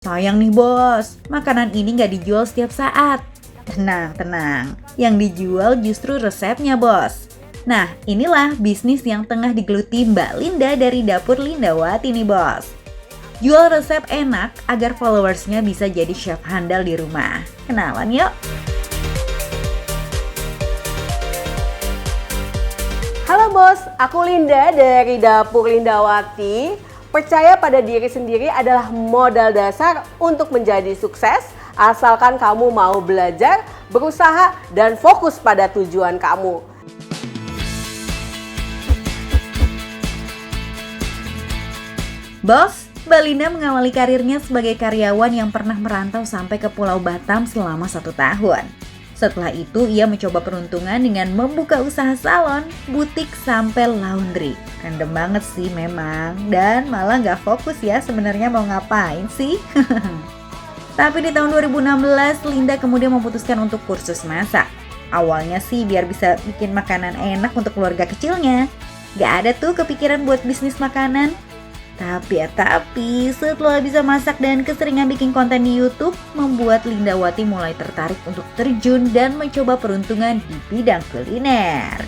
Sayang nih bos, makanan ini nggak dijual setiap saat. Tenang. Yang dijual justru resepnya bos. Nah, inilah bisnis yang tengah digeluti Mbak Linda dari Dapur Lindawati nih bos. Jual resep enak agar followersnya bisa jadi chef handal di rumah. Kenalan yuk! Halo bos, aku Linda dari Dapur Lindawati. Percaya pada diri sendiri adalah modal dasar untuk menjadi sukses, asalkan kamu mau belajar, berusaha, dan fokus pada tujuan kamu. Bos, Mbak Linda mengawali karirnya sebagai karyawan yang pernah merantau sampai ke Pulau Batam selama 1 tahun. Setelah itu, ia mencoba peruntungan dengan membuka usaha salon, butik, sampai laundry. Random banget sih memang, dan malah nggak fokus ya sebenarnya mau ngapain sih. Tapi di tahun 2016, Linda kemudian memutuskan untuk kursus masak. Awalnya sih biar bisa bikin makanan enak untuk keluarga kecilnya. Nggak ada tuh kepikiran buat bisnis makanan. Tapi setelah bisa masak dan keseringan bikin konten di YouTube, membuat Lindawati mulai tertarik untuk terjun dan mencoba peruntungan di bidang kuliner.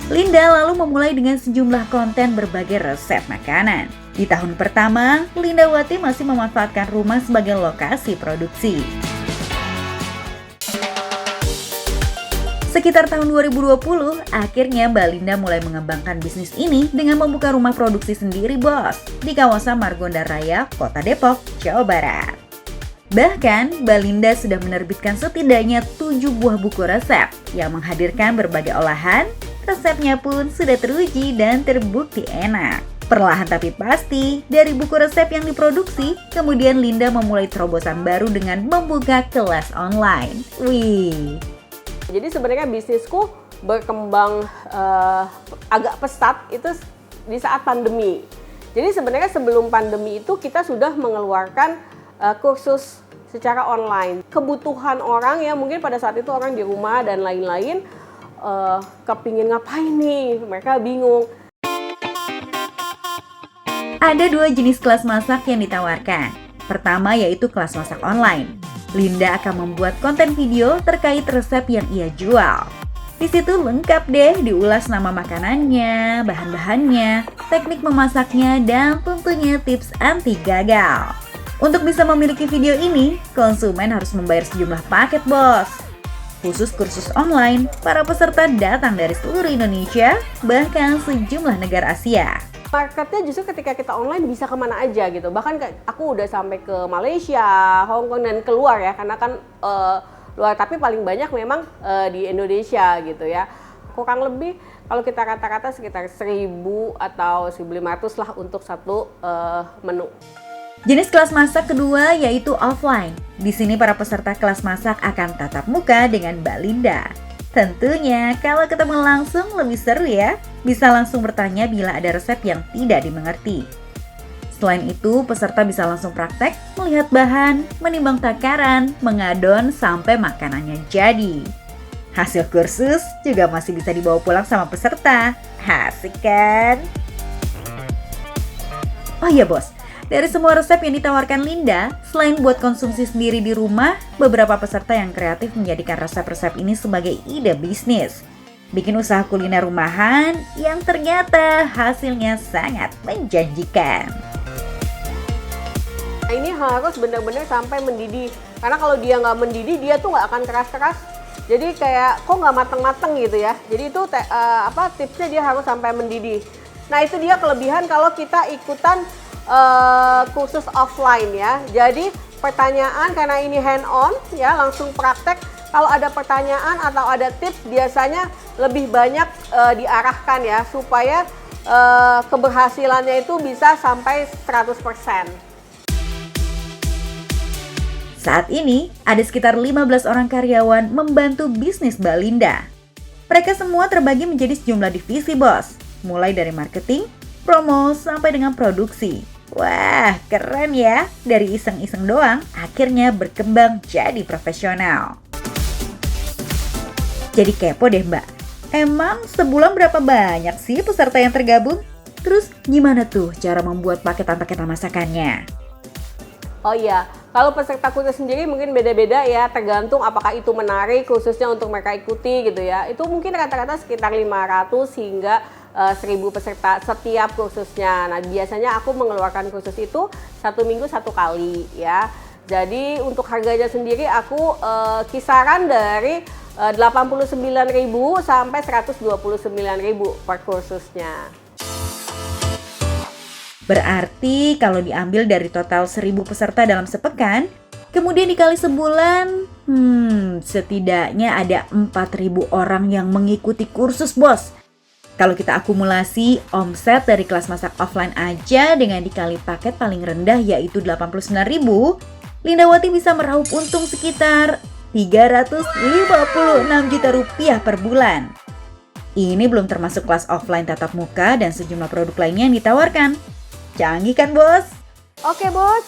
Linda lalu memulai dengan sejumlah konten berbagai resep makanan. Di tahun pertama, Lindawati masih memanfaatkan rumah sebagai lokasi produksi. Sekitar tahun 2020, akhirnya Mbak Linda mulai mengembangkan bisnis ini dengan membuka rumah produksi sendiri bos, di kawasan Margonda Raya, Kota Depok, Jawa Barat. Bahkan, Mbak Linda sudah menerbitkan setidaknya 7 buah buku resep yang menghadirkan berbagai olahan. Resepnya pun sudah teruji dan terbukti enak. Perlahan tapi pasti, dari buku resep yang diproduksi, kemudian Linda memulai terobosan baru dengan membuka kelas online. Wih! Jadi sebenarnya bisnisku berkembang agak pesat itu di saat pandemi. Jadi sebenarnya sebelum pandemi itu kita sudah mengeluarkan kursus secara online. Kebutuhan orang ya mungkin pada saat itu orang di rumah dan lain-lain kepingin ngapain nih, mereka bingung. Ada 2 jenis kelas masak yang ditawarkan. Pertama yaitu kelas masak online. Linda akan membuat konten video terkait resep yang ia jual. Di situ lengkap deh diulas nama makanannya, bahan-bahannya, teknik memasaknya, dan tentunya tips anti gagal. Untuk bisa memiliki video ini, konsumen harus membayar sejumlah paket bos. Khusus kursus online, para peserta datang dari seluruh Indonesia, bahkan sejumlah negara Asia. Marketnya justru ketika kita online bisa kemana aja gitu. Bahkan aku udah sampai ke Malaysia, Hong Kong dan keluar ya. Karena kan luar, tapi paling banyak memang di Indonesia gitu ya. Kurang lebih kalau kita kata-kata sekitar 1.000 atau 1.500 lah untuk satu menu. Jenis kelas masak kedua yaitu offline. Di sini para peserta kelas masak akan tatap muka dengan Mbak Linda. Tentunya kalau ketemu langsung lebih seru ya. Bisa langsung bertanya bila ada resep yang tidak dimengerti. Selain itu, peserta bisa langsung praktek, melihat bahan, menimbang takaran, mengadon sampai makanannya jadi. Hasil kursus juga masih bisa dibawa pulang sama peserta. Asik kan? Oh iya bos, dari semua resep yang ditawarkan Linda, selain buat konsumsi sendiri di rumah, beberapa peserta yang kreatif menjadikan resep-resep ini sebagai ide bisnis. Bikin usaha kuliner rumahan yang ternyata hasilnya sangat menjanjikan. Ini harus benar-benar sampai mendidih. Karena kalau dia nggak mendidih, dia tuh nggak akan keras-keras. Jadi kayak kok nggak mateng-mateng gitu ya. Jadi itu tipsnya dia harus sampai mendidih. Nah itu dia kelebihan kalau kita ikutan kursus offline ya. Jadi pertanyaan karena ini hand on ya langsung praktek. Kalau ada pertanyaan atau ada tips biasanya lebih banyak diarahkan ya supaya keberhasilannya itu bisa sampai 100%. Saat ini, ada sekitar 15 orang karyawan membantu bisnis Mbak Linda. Mereka semua terbagi menjadi sejumlah divisi bos, mulai dari marketing, promo, sampai dengan produksi. Wah, keren ya. Dari iseng-iseng doang, akhirnya berkembang jadi profesional. Jadi kepo deh mbak, emang sebulan berapa banyak sih peserta yang tergabung? Terus gimana tuh cara membuat paketan-paketan masakannya? Oh iya, kalau peserta kursus sendiri mungkin beda-beda ya, tergantung apakah itu menarik khususnya untuk mereka ikuti gitu ya. Itu mungkin rata-rata sekitar 500 hingga 1000 peserta setiap kursusnya. Nah biasanya aku mengeluarkan kursus itu 1 minggu 1 kali ya. Jadi untuk harganya sendiri aku kisaran dari 89.000 sampai 129.000 per kursusnya. Berarti kalau diambil dari total 1000 peserta dalam sepekan, kemudian dikali sebulan, setidaknya ada 4.000 orang yang mengikuti kursus, bos. Kalau kita akumulasi omset dari kelas masak offline aja dengan dikali paket paling rendah yaitu 89.000, Lindawati bisa meraup untung sekitar 356 juta rupiah per bulan. Ini belum termasuk kelas offline tatap muka dan sejumlah produk lainnya yang ditawarkan. Canggih kan, bos? Oke, bos.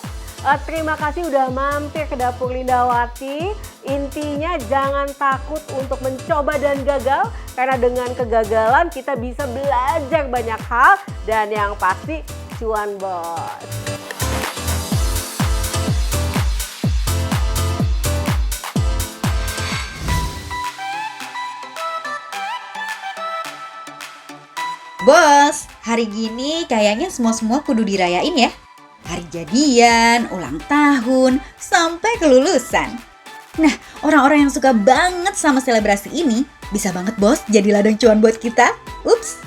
Terima kasih udah mampir ke Dapur Lindawati. Intinya jangan takut untuk mencoba dan gagal, karena dengan kegagalan kita bisa belajar banyak hal dan yang pasti cuan, bos. Bos, hari gini kayaknya semua kudu dirayain ya. Hari jadian, ulang tahun, sampai kelulusan. Nah, orang-orang yang suka banget sama selebrasi ini bisa banget bos jadi ladang cuan buat kita. Ups.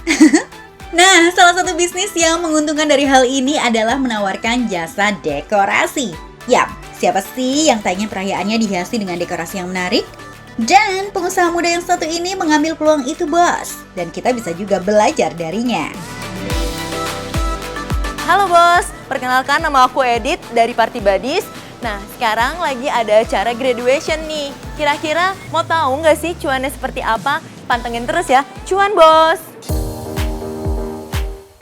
Nah, salah satu bisnis yang menguntungkan dari hal ini adalah menawarkan jasa dekorasi. Yap, siapa sih yang pengen perayaannya dihiasi dengan dekorasi yang menarik? Dan pengusaha muda yang satu ini mengambil peluang itu, bos. Dan kita bisa juga belajar darinya. Halo bos, perkenalkan nama aku Edit dari Party Buddies. Nah, sekarang lagi ada acara graduation nih. Kira-kira mau tahu nggak sih cuannya seperti apa? Pantengin terus ya, cuan bos!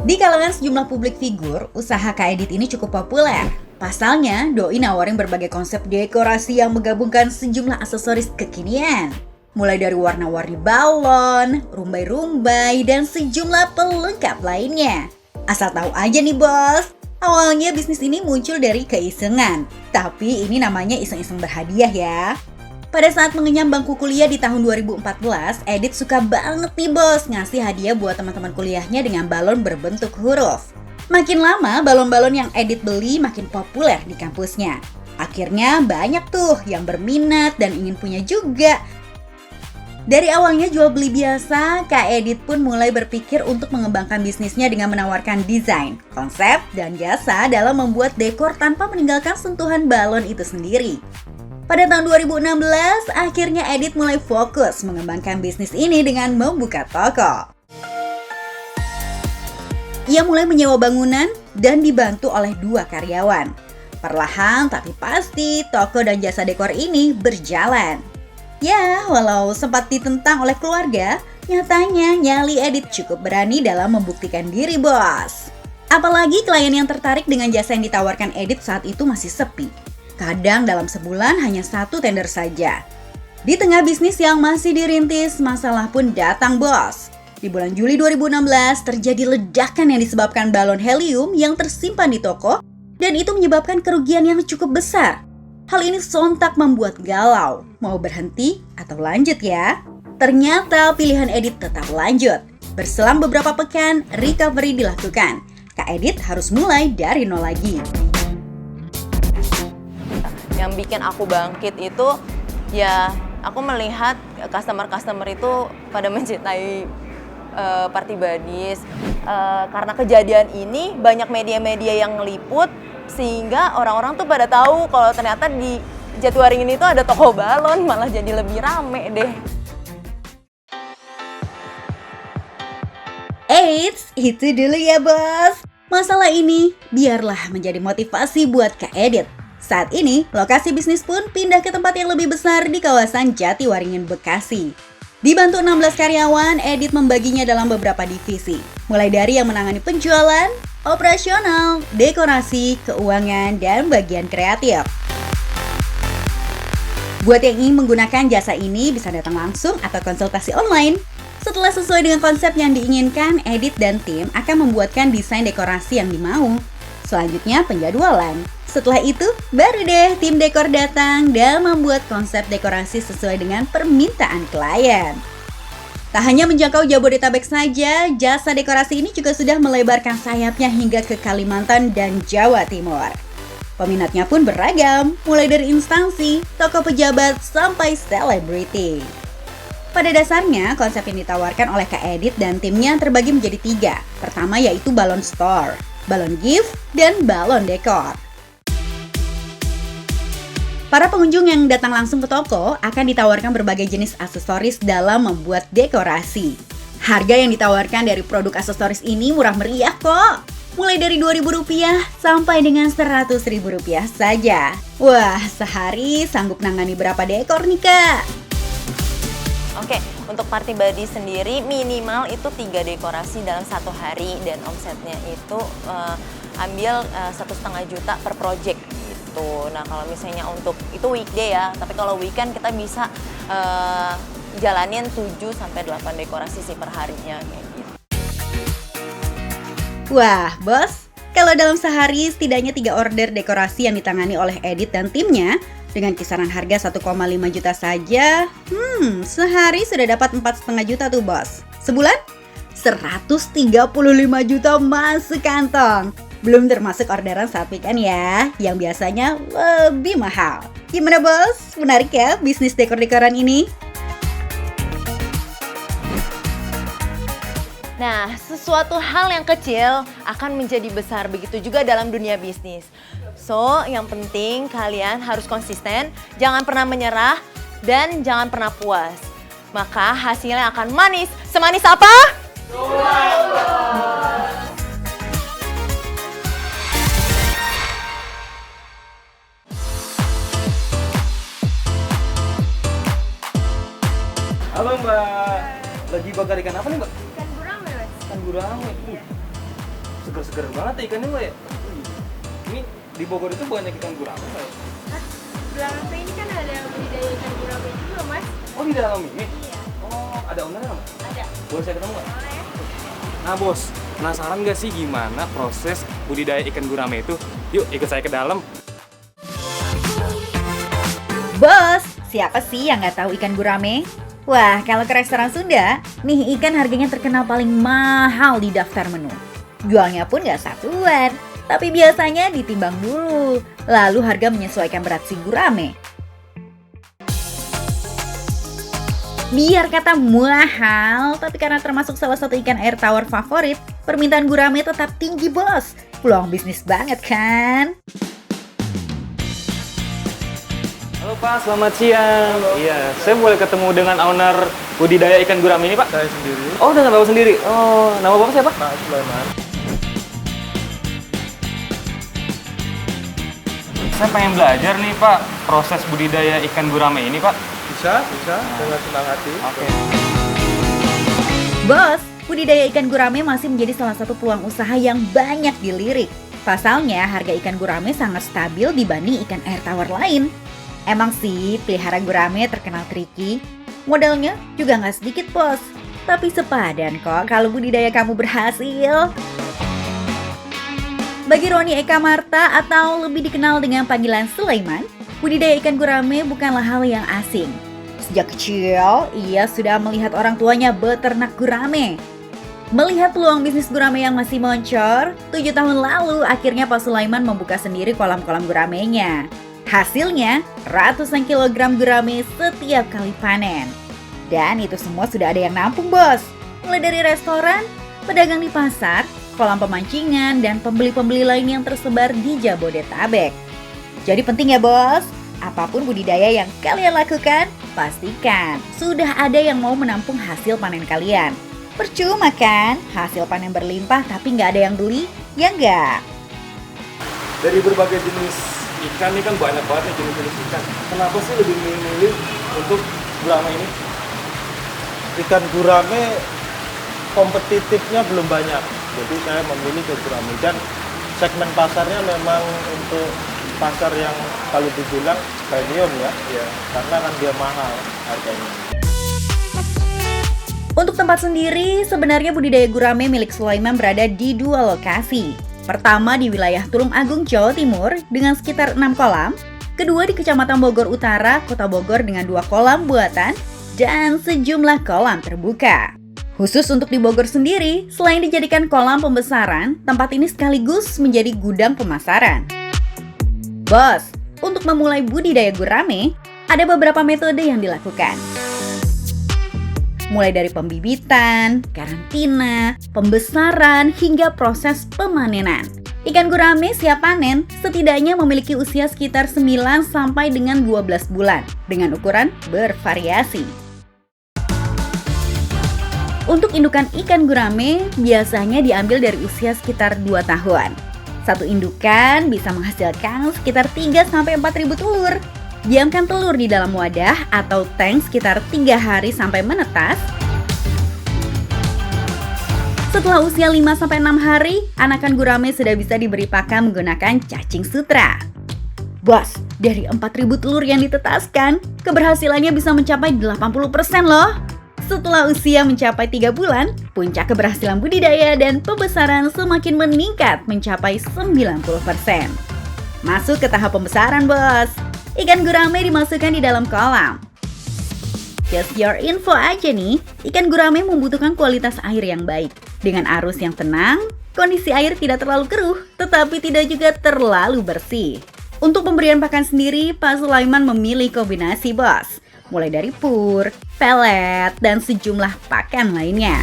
Di kalangan sejumlah publik figur, usaha Kak Edit ini cukup populer. Pasalnya, doi nawarin berbagai konsep dekorasi yang menggabungkan sejumlah aksesoris kekinian. Mulai dari warna-warni balon, rumbai-rumbai, dan sejumlah pelengkap lainnya. Asal tahu aja nih bos, awalnya bisnis ini muncul dari keisengan. Tapi ini namanya iseng-iseng berhadiah ya. Pada saat mengenyam bangku kuliah di tahun 2014, Edit suka banget nih bos ngasih hadiah buat teman-teman kuliahnya dengan balon berbentuk huruf. Makin lama, balon-balon yang Edit beli makin populer di kampusnya. Akhirnya banyak tuh yang berminat dan ingin punya juga. Dari awalnya jual beli biasa, Kak Edit pun mulai berpikir untuk mengembangkan bisnisnya dengan menawarkan desain, konsep, dan jasa dalam membuat dekor tanpa meninggalkan sentuhan balon itu sendiri. Pada tahun 2016, akhirnya Edit mulai fokus mengembangkan bisnis ini dengan membuka toko. Ia mulai menyewa bangunan dan dibantu oleh 2 karyawan. Perlahan tapi pasti, toko dan jasa dekor ini berjalan. Ya, walau sempat ditentang oleh keluarga, nyatanya nyali Edit cukup berani dalam membuktikan diri, bos. Apalagi klien yang tertarik dengan jasa yang ditawarkan Edit saat itu masih sepi. Kadang dalam sebulan hanya 1 tender saja. Di tengah bisnis yang masih dirintis, masalah pun datang, bos. Di bulan Juli 2016 terjadi ledakan yang disebabkan balon helium yang tersimpan di toko dan itu menyebabkan kerugian yang cukup besar. Hal ini sontak membuat galau, mau berhenti atau lanjut ya? Ternyata pilihan Edit tetap lanjut. Berselang beberapa pekan, recovery dilakukan. Kak Edit harus mulai dari nol lagi. Yang bikin aku bangkit itu ya aku melihat customer-customer itu pada mencintai Party Buddies. Karena kejadian ini banyak media-media yang ngeliput sehingga orang-orang tuh pada tahu kalau ternyata di Jatiwaringin itu ada toko balon, malah jadi lebih rame deh. Eits, itu dulu ya bos. Masalah ini biarlah menjadi motivasi buat Kak Edit. Saat ini, lokasi bisnis pun pindah ke tempat yang lebih besar di kawasan Jatiwaringin, Bekasi. Dibantu 16 karyawan, Edit membaginya dalam beberapa divisi. Mulai dari yang menangani penjualan, operasional, dekorasi, keuangan, dan bagian kreatif. Buat yang ingin menggunakan jasa ini bisa datang langsung atau konsultasi online. Setelah sesuai dengan konsep yang diinginkan, Edit dan tim akan membuatkan desain dekorasi yang dimau. Selanjutnya penjadwalan. Setelah itu, baru deh tim dekor datang dan membuat konsep dekorasi sesuai dengan permintaan klien. Tak hanya menjangkau Jabodetabek saja, jasa dekorasi ini juga sudah melebarkan sayapnya hingga ke Kalimantan dan Jawa Timur. Peminatnya pun beragam, mulai dari instansi, tokoh pejabat, sampai selebriti. Pada dasarnya, konsep yang ditawarkan oleh Kak Edit dan timnya terbagi menjadi 3. Pertama yaitu balon store, balon gift, dan balon dekor. Para pengunjung yang datang langsung ke toko akan ditawarkan berbagai jenis aksesoris dalam membuat dekorasi. Harga yang ditawarkan dari produk aksesoris ini murah meriah kok. Mulai dari Rp2.000 sampai dengan Rp100.000 saja. Wah, sehari sanggup nangani berapa dekor nih Kak? Oke, untuk party body sendiri minimal itu 3 dekorasi dalam 1 hari dan omsetnya itu ambil 1,5 juta per project gitu. Nah kalau misalnya untuk itu weekday ya, tapi kalau weekend kita bisa jalanin 7-8 dekorasi sih per harinya kayak gitu. Wah, bos, kalau dalam sehari setidaknya 3 order dekorasi yang ditangani oleh Edit dan timnya dengan kisaran harga 1,5 juta saja, sehari sudah dapat 4,5 juta tuh bos. Sebulan 135 juta masuk kantong. Belum termasuk orderan saat weekend ya, yang biasanya lebih mahal. Gimana bos? Menarik ya bisnis dekor-dekoran ini? Nah, sesuatu hal yang kecil akan menjadi besar, begitu juga dalam dunia bisnis. So, yang penting kalian harus konsisten, jangan pernah menyerah, dan jangan pernah puas. Maka hasilnya akan manis. Semanis apa? Halo Mbak, lagi bakar ikan apa nih Mbak? Ikan gurame, Mas. Ikan gurame. Seger-seger banget ya ikannya Mbak ya? Ini di Bogor itu banyak ikan gurame Mbak ya? Hah? Belakang saya ini kan ada budidaya ikan gurame juga, Mas. Oh di dalam ini? Iya, Oh ada ownernya Mbak? ada. Boleh saya ketemu nggak? Boleh. Nah bos, penasaran nggak sih gimana proses budidaya ikan gurame itu? Yuk ikut saya ke dalam. Bos, siapa sih yang nggak tahu ikan gurame? Wah, kalau ke restoran Sunda, nih ikan harganya terkenal paling mahal di daftar menu. Jualnya pun nggak satuan, tapi biasanya ditimbang dulu, lalu harga menyesuaikan berat si gurame. Biar kata mahal, tapi karena termasuk salah satu ikan air tawar favorit, permintaan gurame tetap tinggi bos. Peluang bisnis banget kan? Halo Pak, selamat siang. Iya, saya boleh ketemu dengan owner budidaya ikan gurame ini Pak? Saya sendiri, Oh, dengan Bapak sendiri. Oh, nama Bapak siapa? Pak Sulaiman. Saya pengen belajar nih Pak, proses budidaya ikan gurame ini Pak. Bisa dengan senang hati. Oke. Bos, budidaya ikan gurame masih menjadi salah satu peluang usaha yang banyak dilirik. Pasalnya, harga ikan gurame sangat stabil dibanding ikan air tawar lain. Emang sih, pelihara gurame terkenal tricky. Modalnya juga nggak sedikit, bos. Tapi sepadan kok kalau budidaya kamu berhasil. Bagi Roni Eka Marta atau lebih dikenal dengan panggilan Sulaiman, budidaya ikan gurame bukanlah hal yang asing. Sejak kecil, ia sudah melihat orang tuanya beternak gurame. Melihat peluang bisnis gurame yang masih moncor, 7 tahun lalu akhirnya Pak Sulaiman membuka sendiri kolam-kolam guramenya. Hasilnya, ratusan kilogram gurame setiap kali panen. Dan itu semua sudah ada yang nampung bos. Mulai dari restoran, pedagang di pasar, kolam pemancingan, dan pembeli-pembeli lain yang tersebar di Jabodetabek. Jadi penting ya bos, apapun budidaya yang kalian lakukan, pastikan sudah ada yang mau menampung hasil panen kalian. Percuma kan, hasil panen berlimpah tapi nggak ada yang beli, ya nggak? Dari berbagai jenis ikan, ini kan banyak banget nih jenis-jenis ikan. Kenapa sih lebih milih untuk gurame ini? Ikan gurame kompetitifnya belum banyak, jadi saya memilih ke gurame. Dan segmen pasarnya memang untuk pasar yang kalau dibilang premium ya, karena kan dia mahal harganya. Untuk tempat sendiri, sebenarnya budidaya gurame milik Sulaiman berada di 2 lokasi. Pertama di wilayah Tulung Agung, Jawa Timur dengan sekitar 6 kolam, kedua di Kecamatan Bogor Utara, Kota Bogor dengan 2 kolam buatan, dan sejumlah kolam terbuka. Khusus untuk di Bogor sendiri, selain dijadikan kolam pembesaran, tempat ini sekaligus menjadi gudang pemasaran. Bos, untuk memulai budidaya gurame, ada beberapa metode yang dilakukan. Mulai dari pembibitan, karantina, pembesaran, hingga proses pemanenan. Ikan gurame siap panen setidaknya memiliki usia sekitar 9 sampai dengan 12 bulan dengan ukuran bervariasi. Untuk indukan ikan gurame biasanya diambil dari usia sekitar 2 tahun. Satu indukan bisa menghasilkan sekitar 3 sampai 4.000 telur. Diamkan telur di dalam wadah atau tank sekitar 3 hari sampai menetas. Setelah usia 5-6 hari, anakan gurame sudah bisa diberi pakan menggunakan cacing sutra. Bos, dari 4.000 telur yang ditetaskan, keberhasilannya bisa mencapai 80% loh. Setelah usia mencapai 3 bulan, puncak keberhasilan budidaya dan pembesaran semakin meningkat mencapai 90%. Masuk ke tahap pembesaran, bos. Ikan gurame dimasukkan di dalam kolam. Just your info aja nih, ikan gurame membutuhkan kualitas air yang baik. Dengan arus yang tenang, kondisi air tidak terlalu keruh, tetapi tidak juga terlalu bersih. Untuk pemberian pakan sendiri, Pak Sulaiman memilih kombinasi, bos. Mulai dari pur, pelet, dan sejumlah pakan lainnya.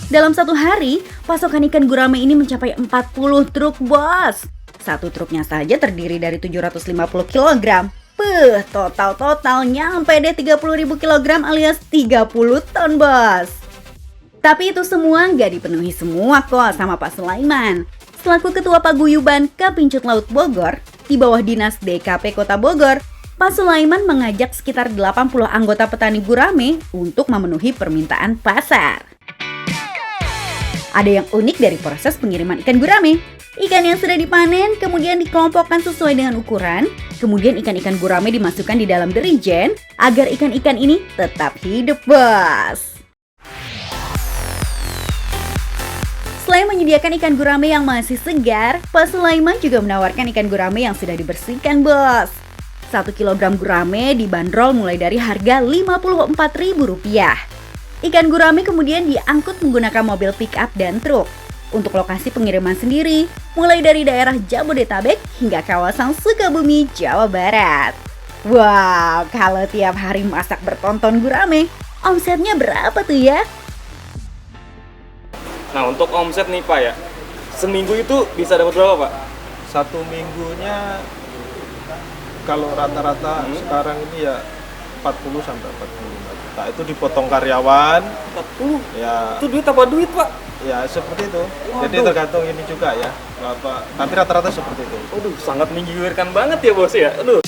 Dalam satu hari, pasokan ikan gurame ini mencapai 40 truk, bos. Satu truknya saja terdiri dari 750 kg. Total nyampe deh 30.000 kg alias 30 ton, bos. Tapi itu semua nggak dipenuhi semua kok sama Pak Sulaiman. Selaku Ketua Paguyuban Kapincut Laut Bogor, di bawah Dinas DKP Kota Bogor, Pak Sulaiman mengajak sekitar 80 anggota petani gurame untuk memenuhi permintaan pasar. Ada yang unik dari proses pengiriman ikan gurame. Ikan yang sudah dipanen kemudian dikelompokkan sesuai dengan ukuran, kemudian ikan-ikan gurame dimasukkan di dalam derijen agar ikan-ikan ini tetap hidup, bos. Selain menyediakan ikan gurame yang masih segar, Pak Sulaiman juga menawarkan ikan gurame yang sudah dibersihkan, bos. 1 kg gurame dibanderol mulai dari harga Rp54.000. Ikan gurame kemudian diangkut menggunakan mobil pick-up dan truk. Untuk lokasi pengiriman sendiri, mulai dari daerah Jabodetabek hingga kawasan Sukabumi, Jawa Barat. Wow, kalau tiap hari masak bertonton gurame, omsetnya berapa tuh ya? Nah, untuk omset nih Pak ya, seminggu itu bisa dapat berapa Pak? Satu minggunya kalau rata-rata sekarang ini ya 40 sampai 45 juta. Itu dipotong karyawan. 40? Ya. Itu duit apa duit Pak? Ya seperti itu. Waduh. Jadi tergantung ini juga ya. Tapi rata-rata seperti itu. Waduh, sangat menggiurkan banget ya bos ya. Aduh.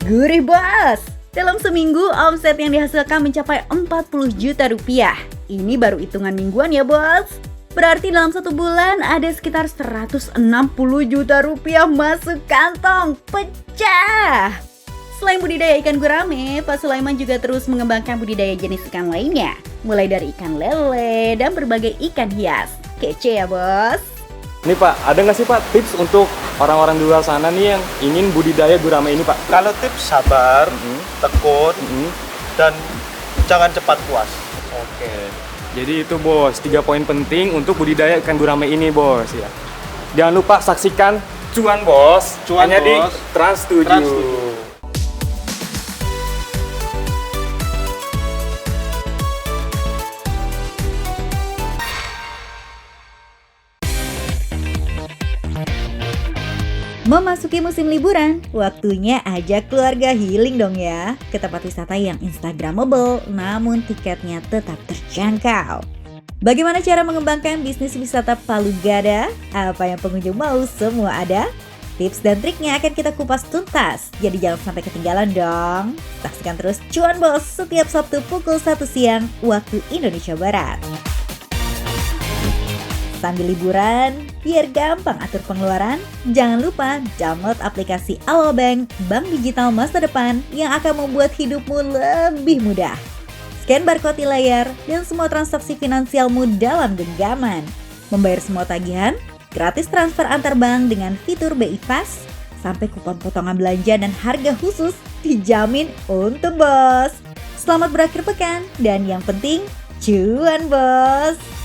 Gurih, bos! Dalam seminggu, omset yang dihasilkan mencapai 40 juta rupiah. Ini baru hitungan mingguan ya, bos. Berarti dalam 1 bulan ada sekitar 160 juta rupiah masuk kantong. Pecah! Selain budidaya ikan gurame, Pak Sulaiman juga terus mengembangkan budidaya jenis ikan lainnya. Mulai dari ikan lele dan berbagai ikan hias. Kece ya, bos? Nih Pak, ada nggak sih Pak tips untuk orang-orang di luar sana nih yang ingin budidaya gurame ini Pak? Kalau tips sabar, tekun, dan jangan cepat puas. Oke. Jadi itu bos, 3 poin penting untuk budidaya ikan gurame ini bos ya. Jangan lupa saksikan Cuan Bos, Cuan hanya Bos. di Trans 7. Trans 7. Memasuki musim liburan, waktunya ajak keluarga healing dong ya ke tempat wisata yang instagramable namun tiketnya tetap terjangkau. Bagaimana cara mengembangkan bisnis wisata Palu Gada? Apa yang pengunjung mau semua ada? Tips dan triknya akan kita kupas tuntas, jadi jangan sampai ketinggalan dong. Saksikan terus Cuan Bos setiap Sabtu pukul 1 siang waktu Indonesia Barat. Sambil liburan, biar gampang atur pengeluaran, jangan lupa download aplikasi Alobank, bank digital masa depan yang akan membuat hidupmu lebih mudah. scan barcode di layar, dan semua transaksi finansialmu dalam genggaman. Membayar semua tagihan, gratis transfer antar bank dengan fitur BI Fast, sampai kupon potongan belanja dan harga khusus dijamin untung bos. Selamat berakhir pekan, dan yang penting cuan bos.